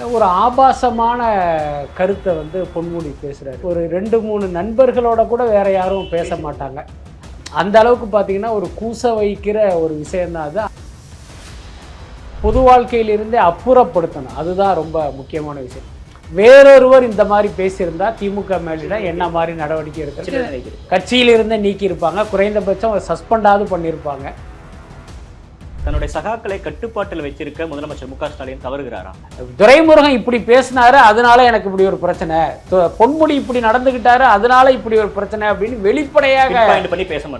ஒரு ஆபாசமான கருத்தை வந்து பொன்முடி பேசுகிறாரு. ஒரு 2-3 நண்பர்களோட கூட வேற யாரும் பேச மாட்டாங்க. அந்த அளவுக்கு பார்த்தீங்கன்னா ஒரு கூச வைக்கிற ஒரு விஷயம்தான் அது. பொது வாழ்க்கையிலிருந்தே அப்புறப்படுத்தணும், அதுதான் ரொம்ப முக்கியமான விஷயம். வேறொருவர் இந்த மாதிரி பேசியிருந்தா திமுக மேலிட என்ன மாதிரி நடவடிக்கை எடுக்கிறது, கட்சியிலிருந்தே நீக்கியிருப்பாங்க, குறைந்தபட்சம் சஸ்பெண்டாவது பண்ணியிருப்பாங்க. தன்னுடைய சகாக்களை கட்டுப்பாட்டில் வச்சிருக்க முதலமைச்சர் மு.க. ஸ்டாலின் தவறுகிறாரா? துரைமுருகன் இப்படி பேசினாரு, அதனால எனக்கு இப்படி ஒரு பிரச்சனை, பொன்முடி இப்படி நடந்துகிட்டாரு, அதனால இப்படி ஒரு பிரச்சனை அப்படின்னு வெளிப்படையாக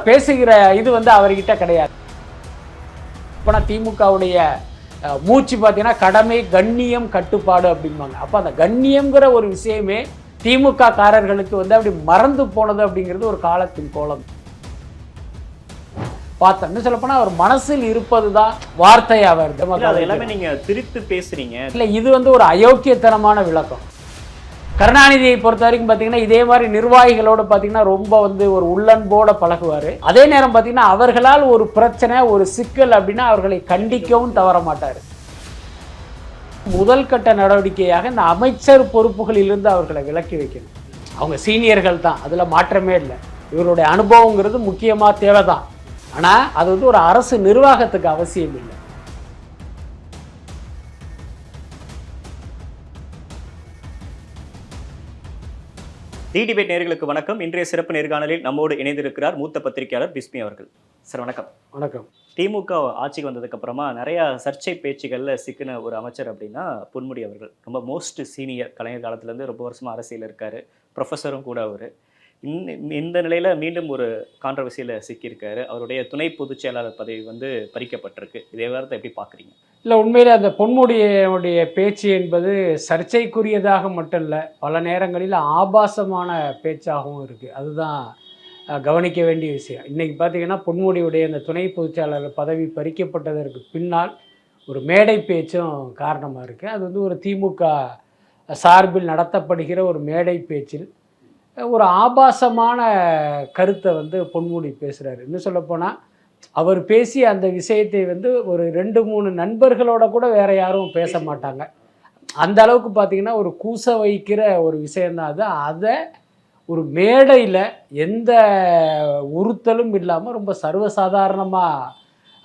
பேசுகிற இது வந்து அவர்கிட்ட கிடையாது. இப்போ திமுகவுடைய மூச்சு பார்த்தீங்கன்னா கடமை, கண்ணியம், கட்டுப்பாடு அப்படிம்பாங்க. அப்போ அந்த கண்ணியம்ங்கிற ஒரு விஷயமே திமுக காரர்களுக்கு வந்து அப்படி மறந்து போனது அப்படிங்கிறது ஒரு காலத்தின் கோலம். பார்த்தோம்னு சொல்லப்போனா அவர் மனசில் இருப்பது தான் வார்த்தையாக வருது. எல்லாமே நீங்க திரித்து பேசுறீங்க. இல்லை, இது வந்து ஒரு அயோக்கியத்தனமான விளக்கம். கருணாநிதியை பொறுத்த வரைக்கும் பார்த்தீங்கன்னா இதே மாதிரி நிர்வாகிகளோடு பார்த்தீங்கன்னா ரொம்ப வந்து ஒரு உள்ளன்போட பழகுவார். அதே நேரம் பார்த்தீங்கன்னா அவர்களால் ஒரு பிரச்சனை, ஒரு சிக்கல் அப்படின்னா அவர்களை கண்டிக்கவும் தவற மாட்டார். முதல் கட்ட நடவடிக்கையாக இந்த அமைச்சர் பொறுப்புகளிலிருந்து அவர்களை விலக்கி வைக்கணும். அவங்க சீனியர்கள் தான், அதில் மாற்றமே இல்லை. இவருடைய அனுபவங்கிறது முக்கியமாக தேவை தான். ஆனால் அது வந்து ஒரு அரசு நிர்வாகத்துக்கு அவசியம் இல்லை. டிபேட் நேயர்களுக்கு வணக்கம். இன்றைய சிறப்பு நேர்காணலில் நம்மோடு இணைந்திருக்கிறார் மூத்த பத்திரிகையாளர் பிஸ்மி அவர்கள். சார் வணக்கம். வணக்கம். திமுக ஆட்சிக்கு வந்ததுக்கு அப்புறமா நிறைய சர்ச்சை பேச்சுகளில் சிக்கின ஒரு அமைச்சர் அப்படின்னா பொன்முடி அவர்கள். ரொம்ப மோஸ்ட் சீனியர், கலைஞர் காலத்திலேருந்து ரொம்ப வருஷமாக அரசியல் இருக்காரு, ப்ரொஃபஸரும் கூட அவர். இந்த நிலையில் மீண்டும் ஒரு கான்ட்ரவர்சியில் சிக்கியிருக்காரு. அவருடைய துணை பொதுச் செயலாளர் பதவி வந்து பறிக்கப்பட்டிருக்கு. இதே வாரத்தை எப்படி பார்க்குறீங்க? இல்லை, உண்மையில் அந்த பொன்முடியுடைய பேச்சு என்பது சர்ச்சைக்குரியதாக மட்டும் இல்லை, பல நேரங்களில் ஆபாசமான பேச்சாகவும் இருக்குது. அதுதான் கவனிக்க வேண்டிய விஷயம். இன்றைக்கி பார்த்திங்கன்னா பொன்முடியுடைய அந்த துணை பொதுச் செயலாளர் பதவி பறிக்கப்பட்டதற்கு பின்னால் ஒரு மேடை பேச்சும் காரணமாக இருக்குது. அது வந்து ஒரு திமுக சார்பில் நடத்தப்படுகிற ஒரு மேடை பேச்சில் ஒரு ஆபாசமான கருத்தை வந்து பொன்முடி பேசுகிறாரு. இன்னும் சொல்லப்போனால் அவர் பேசிய அந்த விஷயத்தை வந்து ஒரு 2-3 நண்பர்களோட கூட வேறு யாரும் பேச மாட்டாங்க. அந்த அளவுக்கு பார்த்திங்கன்னா ஒரு கூச வைக்கிற ஒரு விஷயந்தான் அது. அதை ஒரு மேடையில் எந்த உறுத்தலும் இல்லாமல் ரொம்ப சர்வசாதாரணமாக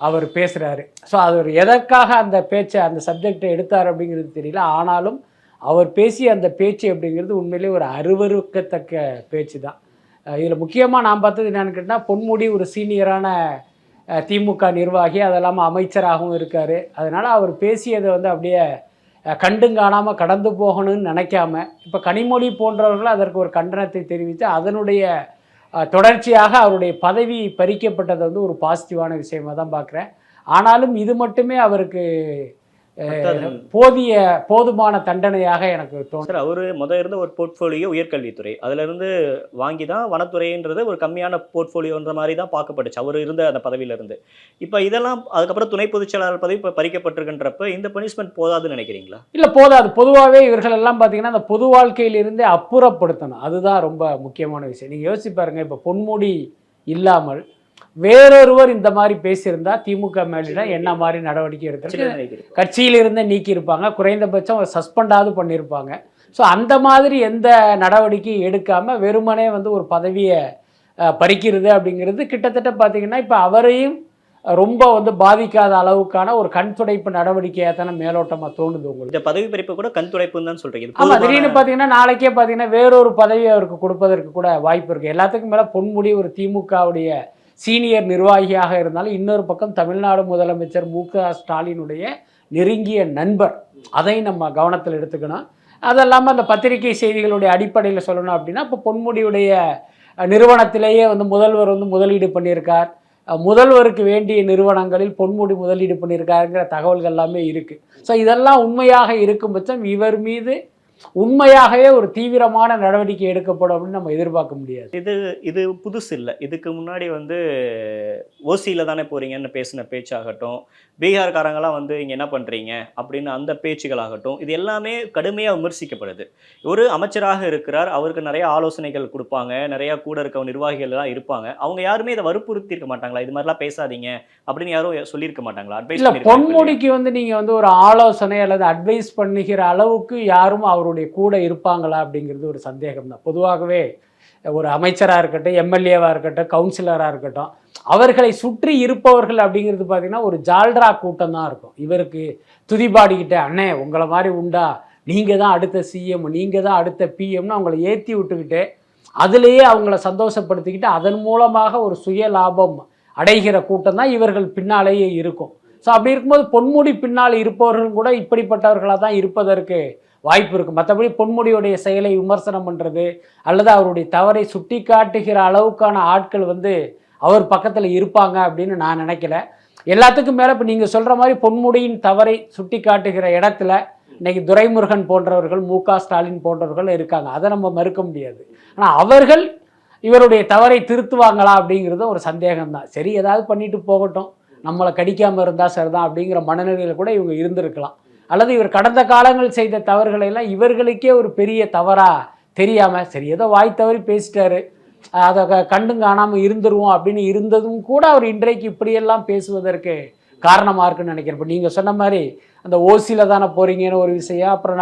அவர் பேசுகிறாரு. ஸோ அது ஒரு எதற்காக அந்த பேச்சை, அந்த சப்ஜெக்டை எடுத்தார் அப்படிங்கிறது தெரியல. ஆனாலும் அவர் பேசிய அந்த பேச்சு அப்படிங்கிறது உண்மையிலே ஒரு அருவருக்கத்தக்க பேச்சு தான். இதில் முக்கியமாக நான் பார்த்தது என்னென்னு கேட்டால், பொன்முடி ஒரு சீனியரான திமுக நிர்வாகி, அது இல்லாமல் அமைச்சராகவும் இருக்கார். அதனால் அவர் பேசியதை வந்து அப்படியே கண்டுங்காணாமல் கடந்து போகணும்னு நினைக்காம, இப்போ கனிமொழி போன்றவர்கள் அதற்கு ஒரு கண்டனத்தை தெரிவித்து அதனுடைய தொடர்ச்சியாக அவருடைய பதவி பறிக்கப்பட்டதை வந்து ஒரு பாசிட்டிவான விஷயமாக தான் பார்க்குறேன். ஆனாலும் இது மட்டுமே அவருக்கு போதுமான தண்டனையாக எனக்கு தோணுது. அவர் இருந்த ஒரு போர்ட்ஃபோலியோ உயர்கல்வித்துறை, அதுல இருந்து வாங்கி தான் வனத்துறைன்றது ஒரு கம்மியான போர்ட்ஃபோலியோன்ற மாதிரி தான் பார்க்கப்பட்டுச்சு அவர் இருந்த அந்த பதவியில இருந்து. இப்போ இதெல்லாம் அதுக்கப்புறம் துணை பொதுச் செயலாளர் பதவி இப்போ பறிக்கப்பட்டிருக்கின்றப்ப இந்த பனிஷ்மெண்ட் போதாதுன்னு நினைக்கிறீங்களா? இல்லை, போதாது. பொதுவாகவே இவர்கள் எல்லாம் பார்த்தீங்கன்னா அந்த பொது வாழ்க்கையிலிருந்தே அப்புறப்படுத்தணும், அதுதான் ரொம்ப முக்கியமான விஷயம். நீங்கள் யோசிச்சு பாருங்க, இப்போ பொன்முடி இல்லாமல் வேறொருவர் இந்த மாதிரி பேசியிருந்தா திமுக மேலிட என்ன மாதிரி நடவடிக்கை எடுக்கிறது, கட்சியிலிருந்தே நீக்கியிருப்பாங்க, குறைந்தபட்சம் சஸ்பெண்டாவது பண்ணியிருப்பாங்க. ஸோ அந்த மாதிரி எந்த நடவடிக்கையும் எடுக்காமல் வெறுமனே வந்து ஒரு பதவியை பறிக்கிறது அப்படிங்கிறது கிட்டத்தட்ட பார்த்தீங்கன்னா இப்போ அவரையும் ரொம்ப வந்து பாதிக்காத அளவுக்கான ஒரு கண் துடைப்பு நடவடிக்கையாக தானே மேலோட்டமாக தோணுது உங்களுக்கு. இந்த பதவி பறிப்பு கூட கண் துடைப்புன்னு தான் சொல்கிறீங்க. ஆமாம், திடீர்னு பார்த்தீங்கன்னா நாளைக்கே பார்த்தீங்கன்னா வேறொரு பதவி அவருக்கு கொடுப்பதற்கு கூட வாய்ப்பு இருக்குது. எல்லாத்துக்கும் மேலே பொன்முடி ஒரு திமுகவுடைய சீனியர் நிர்வாகியாக இருந்தாலும் இன்னொரு பக்கம் தமிழ்நாடு முதலமைச்சர் மு.க. ஸ்டாலினுடைய நெருங்கிய நண்பர். அதையும் நம்ம கவனத்தில் எடுத்துக்கணும். அதெல்லாமல் அந்த பத்திரிகை செய்திகளுடைய அடிப்படையில் சொல்லணும் அப்படின்னா, இப்போ பொன்முடியுடைய நிறுவனத்திலேயே வந்து முதல்வர் வந்து முதலீடு பண்ணியிருக்கார், முதல்வருக்கு வேண்டிய நிறுவனங்களில் பொன்முடி முதலீடு பண்ணியிருக்காருங்கிற தகவல்கள் எல்லாமே இருக்குது. ஸோ இதெல்லாம் உண்மையாக இருக்கும் பட்சம் இவர் மீது உண்மையாகவே ஒரு தீவிரமான நடவடிக்கை எடுக்கப்படும் அப்படின்னு நம்ம எதிர்பார்க்க முடியாது. இது புதுசு இல்லை. இதுக்கு முன்னாடி ஓசியில் தானே போறீங்கன்னு பேசின பேச்சாகட்டும், பீகார்காரங்களாம் இங்கே என்ன பண்ணுறீங்க அப்படின்னு அந்த பேச்சுகளாகட்டும், இது எல்லாமே கடுமையாக விமர்சிக்கப்படுது. ஒரு அமைச்சராக இருக்கிறார், அவருக்கு நிறைய ஆலோசனைகள் கொடுப்பாங்க, நிறையா கூட இருக்க நிர்வாகிகள்லாம் இருப்பாங்க. அவங்க யாருமே இதை வற்புறுத்தி இருக்க மாட்டாங்களா? இது மாதிரிலாம் பேசாதீங்க அப்படின்னு யாரும் சொல்லியிருக்க மாட்டாங்களா? அட்வைஸ் இல்லை, பொன்முடிக்கு நீங்கள் ஒரு ஆலோசனை அல்லது அட்வைஸ் பண்ணுகிற அளவுக்கு யாரும் அவருடைய கூட இருப்பாங்களா அப்படிங்கிறது ஒரு சந்தேகம் தான். பொதுவாகவே ஒரு அமைச்சராக இருக்கட்டும், எம்எல்ஏவாக இருக்கட்டும், கவுன்சிலராக இருக்கட்டும், அவர்களை சுற்றி இருப்பவர்கள் அப்படிங்கிறது பார்த்திங்கன்னா ஒரு ஜால்ரா கூட்டம் தான் இருக்கும். இவருக்கு துதிபாடிக்கிட்ட அண்ணே உங்களை மாதிரி உண்டா, நீங்கள் தான் அடுத்த சிஎம், நீங்கள் தான் அடுத்த பிஎம்னு அவங்கள ஏற்றி விட்டுக்கிட்டு அதிலேயே அவங்கள சந்தோஷப்படுத்திக்கிட்டு அதன் மூலமாக ஒரு சுய லாபம் அடைகிற கூட்டம் தான் இவர்கள் பின்னாலேயே இருக்கும். ஸோ அப்படி இருக்கும்போது பொன்முடி பின்னால் இருப்பவர்கள் கூட இப்படிப்பட்டவர்களாக தான் இருப்பதற்கு வாய்ப்பு இருக்குது. மற்றபடி பொன்முடியுடைய செயலை விமர்சனம் பண்ணுறது அல்லது அவருடைய தவறை சுட்டி காட்டுகிற அளவுக்கான ஆட்கள் அவர் பக்கத்தில் இருப்பாங்க அப்படின்னு நான் நினைக்கல. எல்லாத்துக்கும் மேலே இப்போ நீங்கள் சொல்கிற மாதிரி பொன்முடியின் தவறை சுட்டி காட்டுகிற இடத்துல இன்றைக்கி துரைமுருகன் போன்றவர்கள், மு.க. ஸ்டாலின் போன்றவர்கள் இருக்காங்க. அதை நம்ம மறுக்க முடியாது. ஆனால் அவர்கள் இவருடைய தவறை திருத்துவாங்களா அப்படிங்கிறது ஒரு சந்தேகம்தான். சரி, ஏதாவது பண்ணிட்டு போகட்டும், நம்மளை கடிக்காமல் இருந்தால் சரிதான் அப்படிங்கிற மனநிலையில் கூட இவங்க இருந்திருக்கலாம். அல்லது இவர் கடந்த காலங்கள் செய்த தவறுகளெல்லாம் இவர்களுக்கே ஒரு பெரிய தவறாக தெரியாமல் சரி ஏதோ வாய் தவறி பேசிட்டாரு, அதை கண்டும் காணாமல் இருந்துருவோம் அப்படின்னு இருந்ததும் கூட அவர் இன்றைக்கு இப்படியெல்லாம் பேசுவதற்கு காரணமாக இருக்குன்னு நினைக்கிறேன். இப்போ நீங்கள் சொன்ன மாதிரி அந்த ஓசியில் தானே போகிறீங்கன்னு ஒரு விஷயம், அப்புறம்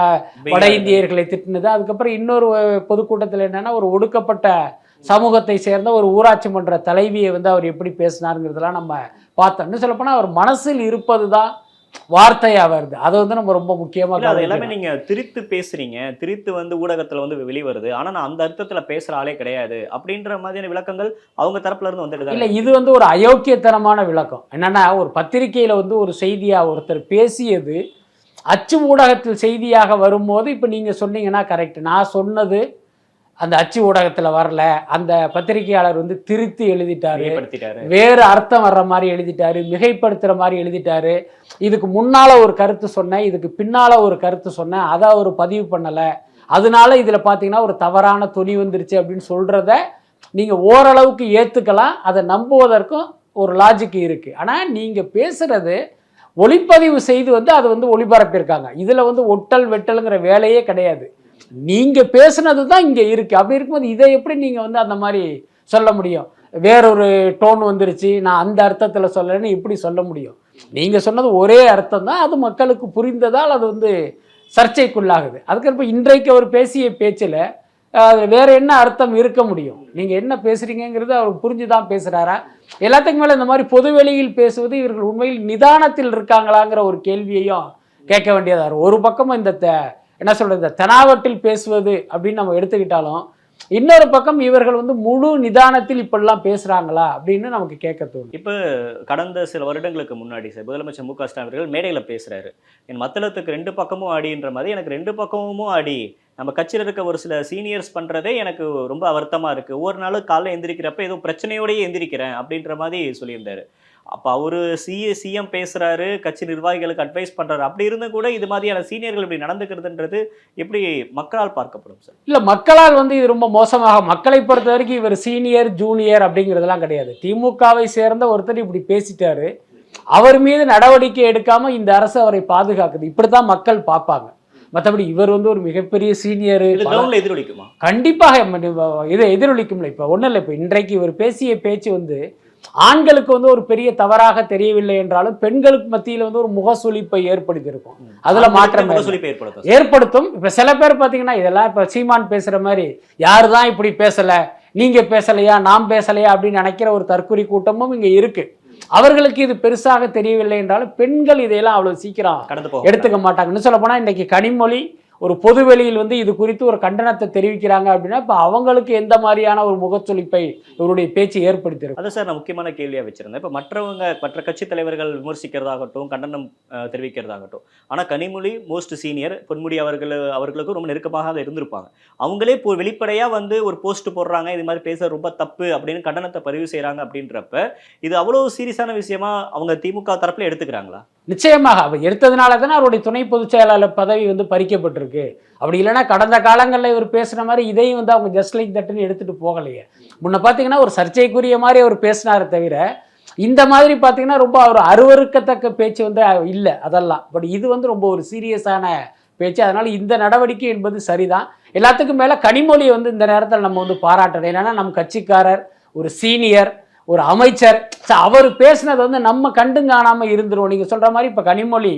வட இந்தியர்களை திட்டினது, அதுக்கப்புறம் இன்னொரு பொதுக்கூட்டத்தில் என்னென்னா ஒரு ஒடுக்கப்பட்ட சமூகத்தை சேர்ந்த ஒரு ஊராட்சி மன்ற தலைவியை அவர் எப்படி பேசினாருங்கிறதெல்லாம் நம்ம பார்த்தோம். இன்னும் சொல்லப்போனால் அவர் மனசில் இருப்பது தான் வார்த்தையாக வருது. அதை நம்ம ரொம்ப முக்கியமாக அது எல்லாமே நீங்கள் திரித்து பேசுகிறீங்க, திரித்து ஊடகத்தில் வெளிவருது, ஆனால் நான் அந்த அர்த்தத்தில் பேசுகிற ஆளே கிடையாது அப்படின்ற மாதிரியான விளக்கங்கள் அவங்க தரப்புல இருந்து வந்துட்டு இல்லை. இது ஒரு அயோக்கியத்தனமான விளக்கம். என்னென்னா ஒரு பத்திரிகையில் ஒரு செய்தியாக ஒருத்தர் பேசியது அச்சு ஊடகத்தில் செய்தியாக வரும்போது இப்போ நீங்கள் சொன்னீங்கன்னா கரெக்ட், நான் சொன்னது அந்த அச்சு ஊடகத்தில் வரல, அந்த பத்திரிகையாளர் திருத்தி எழுதிட்டாரு, வேறு அர்த்தம் வர்ற மாதிரி எழுதிட்டாரு, மிகைப்படுத்துகிற மாதிரி எழுதிட்டாரு, இதுக்கு முன்னால் ஒரு கருத்து சொன்னேன், இதுக்கு பின்னால் ஒரு கருத்து சொன்னேன், அதை அவர் பதிவு பண்ணலை, அதனால இதில் பார்த்தீங்கன்னா ஒரு தவறான துணி வந்துருச்சு அப்படின்னு சொல்கிறத நீங்கள் ஓரளவுக்கு ஏற்றுக்கலாம். அதை நம்புவதற்கும் ஒரு லாஜிக் இருக்குது. ஆனால் நீங்கள் பேசுகிறது ஒளிப்பதிவு செய்து அது ஒளிபரப்பியிருக்காங்க. இதில் ஒட்டல் வெட்டலுங்கிற வேலையே கிடையாது. நீங்கள் பேசுனது தான் இங்கே இருக்குது. அப்படி இருக்கும்போது இதை எப்படி நீங்கள் அந்த மாதிரி சொல்ல முடியும்? வேறொரு டோன் வந்துருச்சு, நான் அந்த அர்த்தத்தில் சொல்லலைன்னு எப்படி சொல்ல முடியும்? நீங்கள் சொன்னது ஒரே அர்த்தம் தான், அது மக்களுக்கு புரிந்ததால் அது சர்ச்சைக்குள்ளாகுது. அதுக்கப்புறம் இன்றைக்கு அவர் பேசிய பேச்சில் வேறு என்ன அர்த்தம் இருக்க முடியும்? நீங்கள் என்ன பேசுகிறீங்கிறது அவர் புரிஞ்சு தான் பேசுகிறாரா? எல்லாத்துக்கும் மேலே இந்த மாதிரி பொதுவெளியில் பேசுவது இவர்கள் உண்மையில் நிதானத்தில் இருக்காங்களாங்கிற ஒரு கேள்வியையும் கேட்க வேண்டியதாக இருக்கும். ஒரு பக்கமும் இந்த என்ன சொல்கிறது, இந்த தெனாவட்டில் பேசுவது அப்படின்னு நம்ம எடுத்துக்கிட்டாலும், இன்னொரு பக்கம் இவர்கள் முழு நிதானத்தில் இப்படிலாம் பேசுகிறாங்களா அப்படின்னு நமக்கு கேட்க தோணும். இப்போ கடந்த சில வருடங்களுக்கு முன்னாடி முதலமைச்சர் மு.க. ஸ்டாலின் அவர்கள் மேடையில் பேசுகிறாரு, என் மத்தளத்துக்கு 2 பக்கமும் ஆடின்ற மாதிரி எனக்கு 2 பக்கமும் ஆடி நம்ம கட்சியில் இருக்க ஒரு சில சீனியர்ஸ் பண்ணுறதே எனக்கு ரொம்ப வருத்தமாக இருக்குது, ஒவ்வொரு நாளும் காலைல எந்திரிக்கிறப்ப ஏதோ பிரச்சனையோடையே எந்திரிக்கிறேன் அப்படின்ற மாதிரி சொல்லியிருந்தாரு. அப்போ அவர் சிஎம் பேசுகிறாரு, கட்சி நிர்வாகிகளுக்கு அட்வைஸ் பண்ணுறாரு, அப்படி இருந்தும் கூட இது மாதிரியான சீனியர்கள் இப்படி நடந்துக்கிறதுன்றது எப்படி மக்களால் பார்க்கப்படும் சார்? இல்லை, மக்களால் இது ரொம்ப மோசமாக, மக்களை பொறுத்த வரைக்கும் இவர் சீனியர் ஜூனியர் அப்படிங்கிறதுலாம் கிடையாது. திமுகவை சேர்ந்த ஒருத்தர் இப்படி பேசிட்டாரு, அவர் மீது நடவடிக்கை எடுக்காமல் இந்த அரசு அவரை பாதுகாக்குது, இப்படி தான் மக்கள் பார்ப்பாங்க. மற்றபடி இவர் ஒரு மிகப்பெரிய சீனியர் எதிரொலிக்குமா? கண்டிப்பாக இதை எதிரொலிக்கும்ல. இப்போ ஒன்றும் இல்லை, இப்போ இன்றைக்கு இவர் பேசிய பேச்சு ஆண்களுக்கு ஒரு பெரிய தவறாக தெரியவில்லை என்றாலும் பெண்களுக்கு மத்தியில் ஒரு முகசுளிப்பை ஏற்படுத்தியிருக்கும். அதுல மாற்றம் ஏற்படுத்தும். இப்ப சில பேர் பாத்தீங்கன்னா இதெல்லாம் இப்ப சீமான் பேசுற மாதிரி யாரு தான் இப்படி பேசல, நீங்க பேசலையா, நாம் பேசலையா அப்படின்னு நினைக்கிற ஒரு தற்குறி கூட்டமும் இங்க இருக்கு. அவர்களுக்கு இது பெருசாக தெரியவில்லை என்றாலும் பெண்கள் இதையெல்லாம் அவ்வளவு சீக்கிரம் எடுத்துக்க மாட்டாங்கன்னு சொல்ல போனா, இன்னைக்கு கனிமொழி ஒரு பொதுவெளியில் இது குறித்து ஒரு கண்டனத்தை தெரிவிக்கிறாங்க அப்படின்னா இப்போ அவங்களுக்கு எந்த மாதிரியான ஒரு முகச்சொலிப்பை இவருடைய பேச்சு ஏற்படுத்தியிருக்கும்? அதை சார் நான் முக்கியமான கேள்வியாக வச்சிருந்தேன். இப்போ மற்ற கட்சி தலைவர்கள் விமர்சிக்கிறதாகட்டும், கண்டனம் தெரிவிக்கிறதாகட்டும், ஆனால் கனிமொழி மோஸ்ட் சீனியர், பொன்முடி அவர்களுக்கும் ரொம்ப நெருக்கமாக அதை இருந்திருப்பாங்க. அவங்களே இப்போ வெளிப்படையாக ஒரு போஸ்ட் போடுறாங்க, இது மாதிரி பேச ரொம்ப தப்பு அப்படின்னு கண்டனத்தை பதிவு செய்கிறாங்க. அப்படின்றப்ப இது அவ்வளோ சீரியஸான விஷயமா அவங்க திமுக தரப்பில் எடுத்துக்கிறாங்களா? நிச்சயமாக அவர் எடுத்ததுனால தானே அவருடைய துணை பொதுச் செயலாளர் பதவி பறிக்கப்பட்டிருக்கு. இருக்கு. அப்படி இல்லைன்னா கடந்த காலங்களில் இவர் பேசுன மாதிரி இதையும் வந்து அவங்க ஜஸ்ட் லைக் தட்டுன்னு எடுத்துட்டு போகலையே. முன்ன பார்த்தீங்கன்னா ஒரு சர்ச்சைக்குரிய மாதிரி அவர் பேசினாரே தவிர இந்த மாதிரி பார்த்தீங்கன்னா ரொம்ப ஒரு அருவருக்கத்தக்க பேச்சு வந்து இல்லை அதெல்லாம். பட் இது வந்து ரொம்ப ஒரு சீரியஸான பேச்சு. அதனால் இந்த நடவடிக்கை என்பது சரிதான். எல்லாத்துக்கும் மேலே கனிமொழியை வந்து இந்த நேரத்தில் நம்ம வந்து பாராட்டணும். என்னன்னா நம்ம கட்சிக்காரர், ஒரு சீனியர், ஒரு அமைச்சர், அவர் பேசினது வந்து நம்ம கண்டும் காணாமல் இருந்துருவோம். நீங்கள் சொல்கிற மாதிரி இப்போ கனிமொழி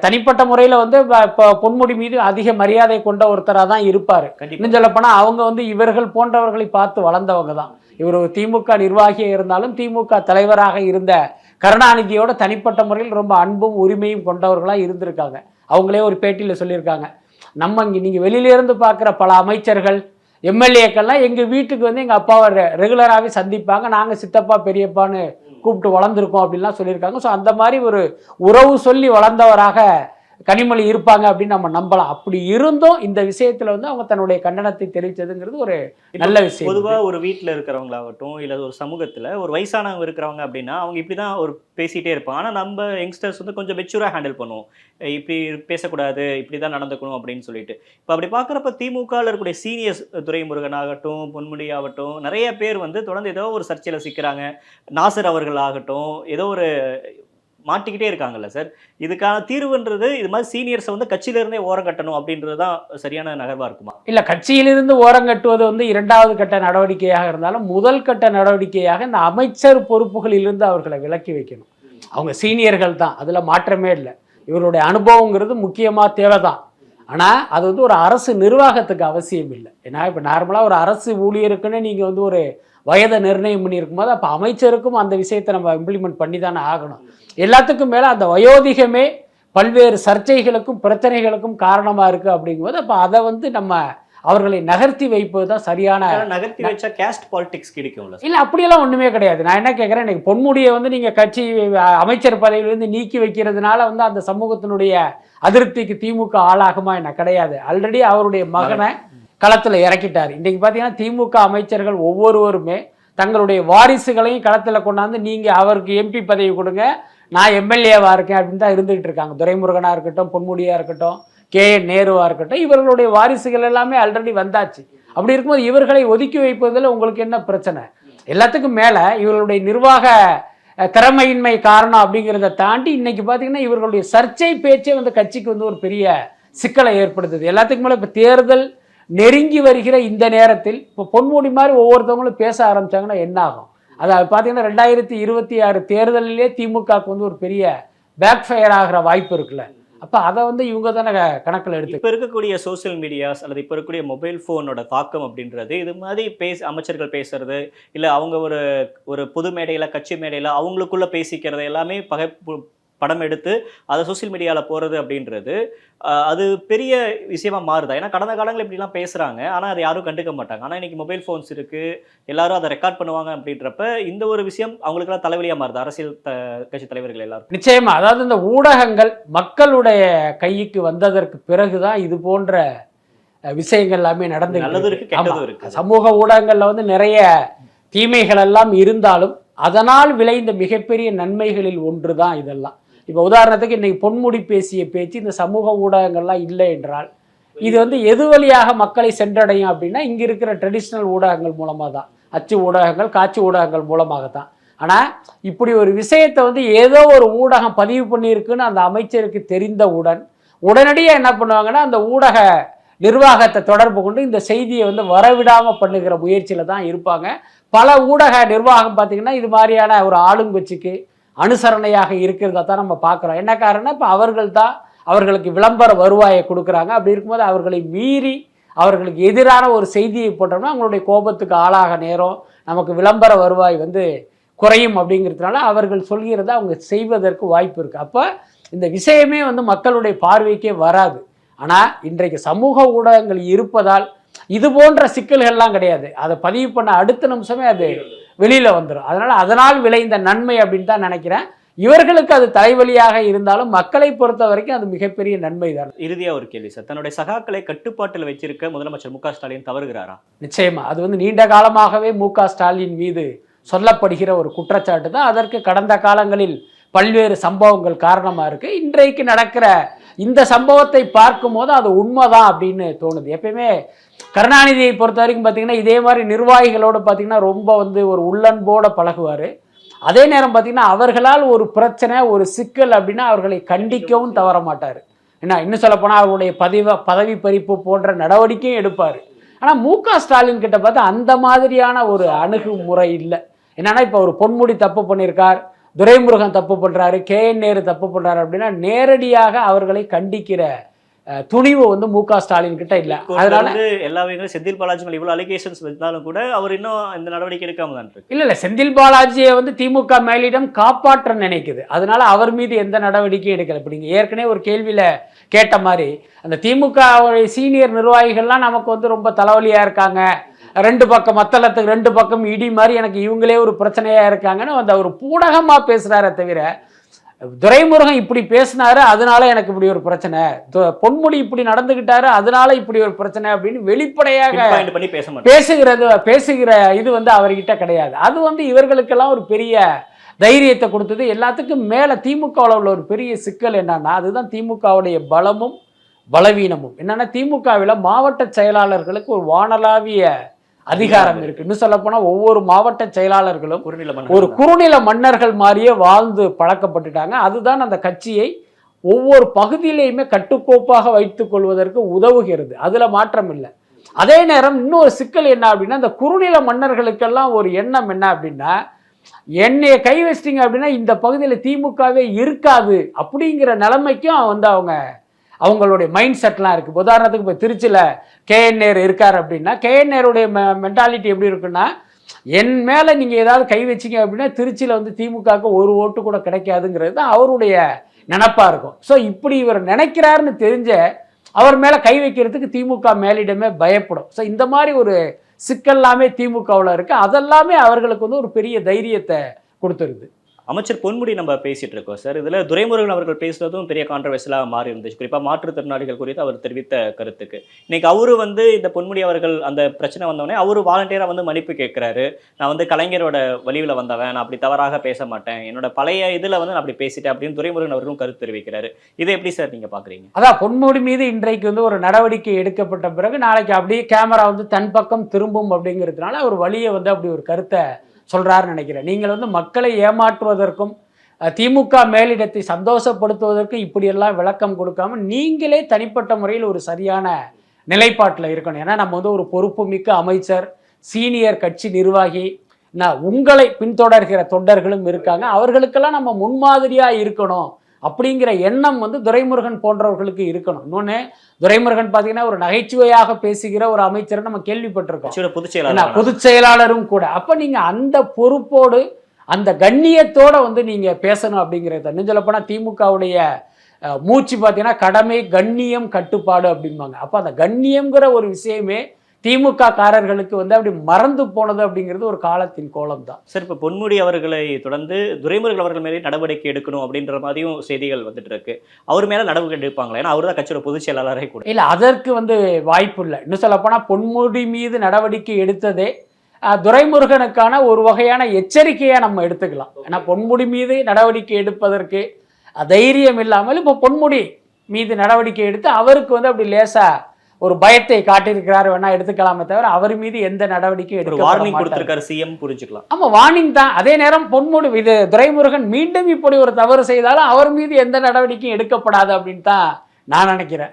தனிப்பட்ட முறையில் வந்து இப்போ பொன்முடி மீது அதிக மரியாதை கொண்ட ஒருத்தராக தான் இருப்பார். இன்னும் சொல்லப்போனால் அவங்க வந்து இவர்கள் போன்றவர்களை பார்த்து வளர்ந்தவங்க தான். இவர் ஒரு திமுக நிர்வாகியாக இருந்தாலும் திமுக தலைவராக இருந்த கருணாநிதியோட தனிப்பட்ட முறையில் ரொம்ப அன்பும் உரிமையும் கொண்டவர்களாக இருந்திருக்காங்க. அவங்களே ஒரு பேட்டியில் சொல்லியிருக்காங்க, நம்ம இங்கே நீங்கள் வெளியிலேருந்து பார்க்குற பல அமைச்சர்கள் எம்எல்ஏக்கள்லாம் எங்கள் வீட்டுக்கு வந்து எங்கள் அப்பாவை ரெகுலராகவே சந்திப்பாங்க, நாங்கள் சித்தப்பா பெரியப்பான்னு கூப்பிட்டு வளர்ந்துருக்கோம் அப்படின்லாம் சொல்லியிருக்காங்க. ஸோ அந்த மாதிரி ஒரு உறவு சொல்லி வளர்ந்தவராக கனிமொழி இருப்பாங்க அப்படின்னு நம்ம நம்பலாம். அப்படி இருந்தும் இந்த விஷயத்துல வந்து அவங்க தன்னுடைய கண்டனத்தை தெரிவித்ததுங்கிறது ஒரு நல்ல விஷயம். பொதுவாக ஒரு வீட்டில் இருக்கிறவங்களாகட்டும் இல்லை ஒரு சமூகத்தில் ஒரு வயசானவங்க இருக்கிறவங்க அப்படின்னா அவங்க இப்படி தான் ஒரு பேசிகிட்டே இருப்பாங்க. ஆனால் நம்ம யங்ஸ்டர்ஸ் வந்து கொஞ்சம் மெச்சூராக ஹேண்டில் பண்ணுவோம், இப்படி பேசக்கூடாது, இப்படி தான் நடந்துக்கணும் அப்படின்னு சொல்லிட்டு. இப்போ அப்படி பார்க்குறப்ப திமுகவில் இருக்கக்கூடிய சீனியர்ஸ் துரைமுருகன் ஆகட்டும், பொன்முடி ஆகட்டும், நிறைய பேர் வந்து தொடர்ந்து ஏதோ ஒரு சர்ச்சையில் சிக்கிறாங்க. நாசர் அவர்கள் ஆகட்டும், ஏதோ ஒரு மாட்டிக்கிட்டே இருக்காங்கல்ல சார். இதுக்கான தீர்வுன்றது இது மாதிரி சீனியர்ஸை வந்து கட்சியிலிருந்தே ஓரம் கட்டணும் அப்படின்றது தான் சரியான நகர்வாக இருக்குமா? இல்லை, கட்சியிலிருந்து ஓரம் கட்டுவது வந்து இரண்டாவது கட்ட நடவடிக்கையாக இருந்தாலும் முதல் கட்ட நடவடிக்கையாக இந்த அமைச்சர் பொறுப்புகளிலிருந்து அவர்களை விலக்கி வைக்கணும். அவங்க சீனியர்கள் தான், அதில் மாற்றமே இல்லை. இவருடைய அனுபவங்கிறது முக்கியமாக தேவை தான். ஆனால் அது வந்து ஒரு அரசு நிர்வாகத்துக்கு அவசியம் இல்லை. ஏன்னா இப்போ நார்மலாக ஒரு அரசு ஊழியருக்குன்னு நீங்கள் வந்து ஒரு வயதை நிர்ணயம் பண்ணியிருக்கும் போது அப்போ அமைச்சருக்கும் அந்த விஷயத்தை நம்ம இம்ப்ளிமெண்ட் பண்ணி தானே ஆகணும். எல்லாத்துக்கும் மேலே அந்த வயோதிகமே பல்வேறு சர்ச்சைகளுக்கும் பிரச்சனைகளுக்கும் காரணமாக இருக்குது அப்படிங்கும்போது அப்போ அதை வந்து நம்ம அவர்களை நகர்த்தி வைப்பது தான் சரியான. நகர்த்தி வச்சா கேஸ்ட் பாலிடிக்ஸ் கிடைக்கும்ல? இல்லை, அப்படியெல்லாம் ஒன்றுமே கிடையாது. நான் என்ன கேட்குறேன், இன்னைக்கு பொன்முடியை வந்து நீங்கள் கட்சி அமைச்சர் பதவியிலிருந்து நீக்கி வைக்கிறதுனால வந்து அந்த சமூகத்தினுடைய அதிருப்திக்கு திமுக ஆளாகுமா? என்ன கிடையாது. ஆல்ரெடி அவருடைய மகனை களத்தில் இறக்கிட்டார். இன்றைக்கி பார்த்தீங்கன்னா திமுக அமைச்சர்கள் ஒவ்வொருவருமே தங்களுடைய வாரிசுகளையும் களத்தில் கொண்டாந்து நீங்கள் அவருக்கு எம்பி பதவி கொடுங்க, நான் எம்எல்ஏவாக இருக்கேன் அப்படின்னு தான் இருந்துகிட்டு இருக்காங்க. துரைமுருகனாக இருக்கட்டும், பொன்முடியாக இருக்கட்டும், KN நேருவாக இருக்கட்டும், இவர்களுடைய வாரிசுகள் எல்லாமே ஆல்ரெடி வந்தாச்சு. அப்படி இருக்கும்போது இவர்களை ஒதுக்கி வைப்பதில் உங்களுக்கு என்ன பிரச்சனை? எல்லாத்துக்கும் மேலே இவர்களுடைய நிர்வாக திறமையின்மை காரணம் அப்படிங்கிறத தாண்டி இன்னைக்கு பார்த்தீங்கன்னா இவர்களுடைய சர்ச்சை பேச்சே வந்து கட்சிக்கு வந்து ஒரு பெரிய சிக்கலை ஏற்படுத்துது. எல்லாத்துக்கும் மேலே இப்போ தேர்தல் நெருங்கி வருகிற இந்த நேரத்தில் இப்போ பொன்முடி மாதிரி ஒவ்வொருத்தவங்களும் பேச ஆரம்பித்தாங்கன்னா என்ன ஆகும்? அது பார்த்தீங்கன்னா 2026 தேர்தலிலே திமுகவுக்கு வந்து ஒரு பெரிய பேக் ஃபயர் ஆகிற வாய்ப்பு இருக்குல்ல. அப்போ அதை வந்து இவங்க தானே கணக்கில் எடுத்து. இப்போ இருக்கக்கூடிய சோசியல் மீடியாஸ் அல்லது இப்போ இருக்கக்கூடிய மொபைல் ஃபோனோட தாக்கம் அப்படின்றது இது மாதிரி அமைச்சர்கள் பேசுறது இல்லை அவங்க ஒரு பொது மேடையில் கட்சி மேடையில் அவங்களுக்குள்ள பேசிக்கிறது எல்லாமே படம் எடுத்து அதை சோசியல் மீடியாவில் போகிறது அப்படின்றது அது பெரிய விஷயமா மாறுதா? ஏன்னா கடந்த காலங்கள் இப்படிலாம் பேசுகிறாங்க, ஆனால் அதை யாரும் கண்டுக்க மாட்டாங்க. ஆனால் இன்றைக்கி மொபைல் ஃபோன்ஸ் இருக்குது, எல்லாரும் அதை ரெக்கார்ட் பண்ணுவாங்க அப்படின்றப்ப இந்த ஒரு விஷயம் அவங்களுக்கெல்லாம் தலைவலியாக மாறுது அரசியல் கட்சி தலைவர்கள் எல்லாரும். நிச்சயமா, அதாவது இந்த ஊடகங்கள் மக்களுடைய கைக்கு வந்ததற்கு பிறகுதான் இது போன்ற விஷயங்கள் எல்லாமே நடந்து. நல்லது இருக்கு, கெட்டதும் இருக்கு. சமூக ஊடகங்களில் வந்து நிறைய தீமைகள் எல்லாம் இருந்தாலும் அதனால் விளைந்த மிகப்பெரிய நன்மைகளில் ஒன்று தான் இதெல்லாம். இப்போ உதாரணத்துக்கு இன்றைக்கி பொன்முடி பேசிய பேச்சு இந்த சமூக ஊடகங்கள்லாம் இல்லை என்றால் இது வந்து எது வழியாக மக்களை சென்றடையும் அப்படின்னா இங்கே இருக்கிற ட்ரெடிஷ்னல் ஊடகங்கள் மூலமாக தான், அச்சு ஊடகங்கள், காட்சி ஊடகங்கள் மூலமாக தான். ஆனால் இப்படி ஒரு விஷயத்தை வந்து ஏதோ ஒரு ஊடகம் பதிவு பண்ணியிருக்குன்னு அந்த அமைச்சருக்கு தெரிந்தவுடன் உடனடியாக என்ன பண்ணுவாங்கன்னா அந்த ஊடக நிர்வாகத்தை தொடர்பு கொண்டு இந்த செய்தியை வந்து வரவிடாமல் பண்ணுகிற முயற்சியில் தான் இருப்பாங்க. பல ஊடக நிர்வாகம் பார்த்திங்கன்னா இது மாதிரியான ஒரு ஆளுங்கட்சிக்கு அனுசரணையாக இருக்கிறதா தான் நம்ம பார்க்குறோம். என்ன காரணம்? இப்போ அவர்கள் தான் அவர்களுக்கு விளம்பர வருவாயை கொடுக்குறாங்க. அப்படி இருக்கும்போது அவர்களை மீறி அவர்களுக்கு எதிரான ஒரு செய்தியை போட்டோம்னா அவங்களுடைய கோபத்துக்கு ஆளாக நேரம், நமக்கு விளம்பர வருவாய் வந்து குறையும் அப்படிங்கிறதுனால அவர்கள் சொல்கிறத அவங்க செய்வதற்கு வாய்ப்பு இருக்குது. அப்போ இந்த விஷயமே வந்து மக்களுடைய பார்வைக்கே வராது. ஆனால் இன்றைக்கு சமூக ஊடகங்கள் இருப்பதால் இது போன்ற சிக்கல்கள்லாம் கிடையாது. அதை பதிவு பண்ண அடுத்த நிமிஷமே அது வெளியில் வந்துடும். அதனால் விளைந்த நன்மை அப்படின்னு தான் நினைக்கிறேன். இவர்களுக்கு அது தலைவலியாக இருந்தாலும் மக்களை பொறுத்த வரைக்கும் அது மிகப்பெரிய நன்மை தான். இறுதியாக ஒரு கேள்வி சார், தன்னுடைய சகாக்களை கட்டுப்பாட்டில் வச்சிருக்க முதலமைச்சர் மு க ஸ்டாலின் தவறுகிறாரா? நிச்சயமா, அது வந்து நீண்ட காலமாகவே மு க ஸ்டாலின் மீது சொல்லப்படுகிற ஒரு குற்றச்சாட்டு தான். அதற்கு கடந்த காலங்களில் பல்வேறு சம்பவங்கள் காரணமாக இருக்குது. இன்றைக்கு நடக்கிற இந்த சம்பவத்தை பார்க்கும்போது அது உண்மைதான் அப்படின்னு தோணுது. எப்பயுமே கருணாநிதியை பொறுத்த வரைக்கும் பார்த்தீங்கன்னா இதே மாதிரி நிர்வாகிகளோடு பார்த்தீங்கன்னா ரொம்ப வந்து ஒரு உள்ளன்போடு பழகுவார். அதே நேரம் பார்த்தீங்கன்னா அவர்களால் ஒரு பிரச்சனை ஒரு சிக்கல் அப்படின்னா அவர்களை கண்டிக்கவும் தவற மாட்டார். ஏன்னா இன்னும் சொல்லப்போனால் அவருடைய பதவி பறிப்பு போன்ற நடவடிக்கையும் எடுப்பார். ஆனால் மு.க. ஸ்டாலின் கிட்ட பார்த்தா அந்த மாதிரியான ஒரு அணுகுமுறை இல்லை. என்னன்னா இப்போ ஒரு பொன்முடி தப்பு பண்ணியிருக்கார், துரைமுருகன் தப்பு பண்ணுறாரு, கே.என். நேரு தப்பு பண்ணுறாரு அப்படின்னா நேரடியாக அவர்களை கண்டிக்கிற துணிவு வந்து மு.க. ஸ்டாலின் கிட்ட இல்லை. அதனால எல்லா வகைகளும் செந்தில் பாலாஜி மேல இவ்வளவு அலிகேஷன்ஸ் வந்தாலும் கூட அவர் இன்னும் இந்த நடவடிக்கை எடுக்காம தான் இருக்கு. இல்ல செந்தில் பாலாஜியை வந்து திமுக மேலிடம் காப்பாற்ற நினைக்குது. அதனால அவர் மீது எந்த நடவடிக்கையும் எடுக்கல. இப்ப நீங்க ஏற்கனவே ஒரு கேள்வியில கேட்ட மாதிரி அந்த திமுக சீனியர் நிர்வாகிகள்லாம் நமக்கு வந்து ரொம்ப தலைவலியா இருக்காங்க, ரெண்டு பக்கம் மத்தளத்துக்கு ரெண்டு பக்கம் இடி மாதிரி எனக்கு இவங்களே ஒரு பிரச்சனையா இருக்காங்கன்னு வந்து அவர் பூடகமா பேசுறாரே தவிர துரைமுருகன் இப்படி பேசினாரு அதனால எனக்கு இப்படி ஒரு பிரச்சனை, பொன்முடி இப்படி நடந்துகிட்டாரு அதனால இப்படி ஒரு பிரச்சனை அப்படின்னு வெளிப்படையாக பேசுகிற இது வந்து அவர்கிட்ட கிடையாது. அது வந்து இவர்களுக்கெல்லாம் ஒரு பெரிய தைரியத்தை கொடுத்தது. எல்லாத்துக்கும் மேல திமுகவில் உள்ள ஒரு பெரிய சிக்கல் என்னன்னா அதுதான் திமுகவுடைய பலமும் பலவீனமும். என்னன்னா திமுகவில் மாவட்ட செயலாளர்களுக்கு ஒரு வானளாவிய அதிகாரம் இருக்கு. இன்னும் சொல்ல போனா ஒவ்வொரு மாவட்ட செயலாளர்களும் ஒரு குறுநில மன்னர்கள் மாதிரியே வாழ்ந்து பழக்கப்பட்டுட்டாங்க. அதுதான் அந்த கட்சியை ஒவ்வொரு பகுதியிலையுமே கட்டுக்கோப்பாக வைத்துக் கொள்வதற்கு உதவுகிறது. அதுல மாற்றம் இல்லை. அதே நேரம் இன்னொரு சிக்கல் என்ன அப்படின்னா இந்த குறுநில மன்னர்களுக்கெல்லாம் ஒரு எண்ணம் என்ன அப்படின்னா என்னைய கை வச்சிட்டிங்க அப்படின்னா இந்த பகுதியில் திமுகவே இருக்காது அப்படிங்கிற நிலைமைக்கும் வந்து அவங்களுடைய மைண்ட் செட்லாம் இருக்குது. உதாரணத்துக்கு இப்போ திருச்சியில் கே.என். நேரு இருக்கார் அப்படின்னா கே.என். நேருடைய மென்டாலிட்டி எப்படி இருக்குன்னா என் மேலே நீங்கள் ஏதாவது கை வச்சிங்க அப்படின்னா திருச்சியில் வந்து திமுகவுக்கு ஒரு ஓட்டு கூட கிடைக்காதுங்கிறது தான் அவருடைய நினப்பாக இருக்கும். ஸோ இப்படி இவர் நினைக்கிறாருன்னு தெரிஞ்ச அவர் மேலே கை வைக்கிறதுக்கு திமுக மேலிடமே பயப்படும். ஸோ இந்த மாதிரி ஒரு சிக்கல்லாமே திமுகவில் இருக்குது. அதெல்லாமே அவர்களுக்கு வந்து ஒரு பெரிய தைரியத்தை கொடுத்துருது. அமைச்சர் பொன்முடி நம்ம பேசிட்டு இருக்கோம் சார். இதுல துரைமுருகன் அவர்கள் பேசுறதும் பெரிய கான்ட்ரவர்சியலாக மாறி இருந்துச்சு. குறிப்பாக மாற்றுத்திறனாளிகள் குறித்து அவர் தெரிவித்த கருத்துக்கு இன்னைக்கு அவரு வந்து இந்த பொன்முடி அவர்கள் அந்த பிரச்சனை வந்தோடனே அவரு வாலண்டியரா வந்து மன்னிப்பு கேட்கிறாரு. நான் வந்து கலைஞரோட வழிவில் வந்தவன், நான் அப்படி தவறாக பேச மாட்டேன், என்னோட பழைய இதுல வந்து நான் அப்படி பேசிட்டேன் அப்படின்னு துரைமுருகன் அவர்களும் கருத்து தெரிவிக்கிறாரு. இதை எப்படி சார் நீங்க பாக்குறீங்க? அதான் பொன்முடி மீது இன்றைக்கு வந்து ஒரு நடவடிக்கை எடுக்கப்பட்ட பிறகு நாளைக்கு அப்படியே கேமரா வந்து தன் பக்கம் திரும்பும் அப்படிங்கிறதுனால ஒரு வழியை வந்து அப்படி ஒரு கருத்தை சொல்றாருன்னு நினைக்கிறேன். நீங்கள் வந்து மக்களை ஏமாற்றுவதற்கும் திமுக மேலிடத்தை சந்தோஷப்படுத்துவதற்கும் இப்படியெல்லாம் விளக்கம் கொடுக்காம நீங்களே தனிப்பட்ட முறையில் ஒரு சரியான நிலைப்பாட்டில் இருக்கணும். ஏன்னா நம்ம வந்து ஒரு பொறுப்புமிக்க அமைச்சர், சீனியர் கட்சி நிர்வாகி, உங்களை பின்தொடர்கிற தொண்டர்களும் இருக்காங்க. அவர்களுக்கெல்லாம் நம்ம முன்மாதிரியாக இருக்கணும் அப்படிங்கிற எண்ணம் வந்து துரைமுருகன் போன்றவர்களுக்கு இருக்கணும். இன்னொன்று துரைமுருகன் பார்த்தீங்கன்னா ஒரு நகைச்சுவையாக பேசுகிற ஒரு அமைச்சர் நம்ம கேள்விப்பட்டிருக்கோம், பொதுச் செயலாளரும் கூட. அப்போ நீங்கள் அந்த பொறுப்போடு அந்த கண்ணியத்தோட வந்து நீங்கள் பேசணும் அப்படிங்கிறத. இன்னும் சொல்லப்போனால் திமுகவுடைய மூச்சு பார்த்தீங்கன்னா கடமை கண்ணியம் கட்டுப்பாடு அப்படிம்பாங்க. அப்போ அந்த கண்ணியம்ங்கிற ஒரு விஷயமே திமுக காரர்களுக்கு வந்து அப்படி மறந்து போனது அப்படிங்கிறது ஒரு காலத்தின் கோலம் தான். சார், இப்போ பொன்முடி அவர்களை தொடர்ந்து துரைமுருகன் அவர்கள் மேலே நடவடிக்கை எடுக்கணும் அப்படின்ற மாதிரியும் செய்திகள் வந்துட்டு இருக்கு. அவர் மேலே நடவடிக்கை எடுப்பாங்களா? ஏன்னா அவர் தான் கட்சியோட பொதுச் செயலாளரே கூட. இல்லை, அதற்கு வந்து வாய்ப்பு இல்லை. இன்னும் சொல்லப்போனால் பொன்முடி மீது நடவடிக்கை எடுத்ததே துரைமுருகனுக்கான ஒரு வகையான எச்சரிக்கையாக நம்ம எடுத்துக்கலாம். ஏன்னா பொன்முடி மீது நடவடிக்கை எடுப்பதற்கு தைரியம் இல்லாமல் இப்போ பொன்முடி மீது நடவடிக்கை எடுத்து அவருக்கு வந்து அப்படி லேசா ஒரு பயத்தை காட்டியிருக்கிறார் வேணா எடுத்துக்கலாமே தவிர அவர் மீது எந்த நடவடிக்கையும் எடுக்க வார்னிங் கொடுத்திருக்காரு சிஎம், புரிஞ்சுக்கலாம். ஆமா, வார்னிங் தான். அதே நேரம் பொன்முடி இது துரைமுருகன் மீண்டும் இப்படி ஒரு தவறு செய்தாலும் அவர் மீது எந்த நடவடிக்கையும் எடுக்கப்படாது அப்படின்னு தான் நான் நினைக்கிறேன்.